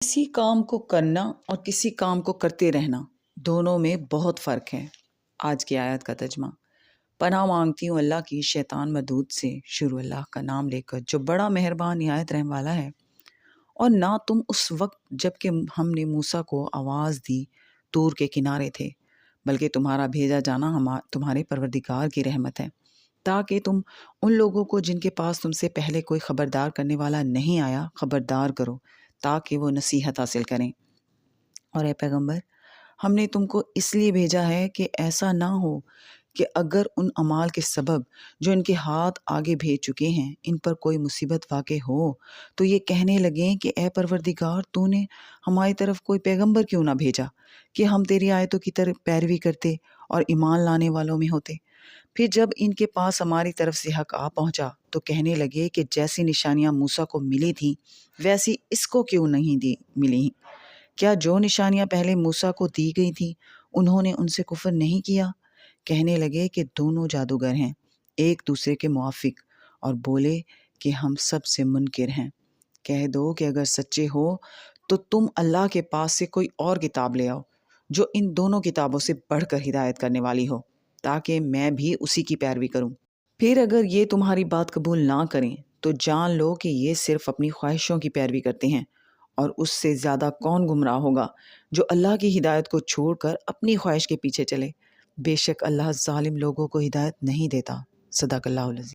किसी काम को करना और किसी काम को करते रहना दोनों में बहुत फ़र्क है। आज की आयत का तर्जमा। पनाह मांगती हूँ अल्लाह की शैतान मरदूद से, शुरू अल्लाह का नाम लेकर जो बड़ा मेहरबान निहायत रहम वाला है। और ना तुम उस वक्त जबकि हमने मूसा को आवाज़ दी तूर के किनारे थे, बल्कि तुम्हारा भेजा जाना तुम्हारे परवरदिगार की रहमत है, ताकि तुम उन लोगों को जिनके पास तुमसे पहले कोई खबरदार करने वाला नहीं आया खबरदार करो, ताकि वो नसीहत हासिल करें। और ए पैगंबर, हमने तुमको इसलिए भेजा है कि ऐसा ना हो कि अगर उन अमाल के सबब जो इनके हाथ आगे भेज चुके हैं इन पर कोई मुसीबत वाक़े हो तो ये कहने लगें कि ए परवरदिगार, तूने हमारी तरफ कोई पैगंबर क्यों ना भेजा कि हम तेरी आयतों की तरफ पैरवी करते और ईमान लाने वालों में होते। फिर जब इनके पास हमारी तरफ से हक आ पहुंचा तो कहने लगे कि जैसी निशानियां मूसा को मिली थी वैसी इसको क्यों नहीं दी मिली। क्या जो निशानियां पहले मूसा को दी गई थी उन्होंने उनसे कुफर नहीं किया। कहने लगे कि दोनों जादूगर हैं एक दूसरे के मुआफिक, और बोले कि हम सब से मुनकिर हैं। कह दो कि अगर सच्चे हो तो तुम अल्लाह के पास से कोई और किताब ले आओ जो इन दोनों किताबों से बढ़कर हिदायत करने वाली हो, ताकि मैं भी उसी की पैरवी करूं। फिर अगर ये तुम्हारी बात कबूल ना करें तो जान लो कि ये सिर्फ अपनी ख्वाहिशों की पैरवी करते हैं, और उससे ज़्यादा कौन गुमराह होगा जो अल्लाह की हिदायत को छोड़कर अपनी ख्वाहिश के पीछे चले। बेशक अल्लाह ज़ालिम लोगों को हिदायत नहीं देता। सदाकल्लाहुल अज़ीज़।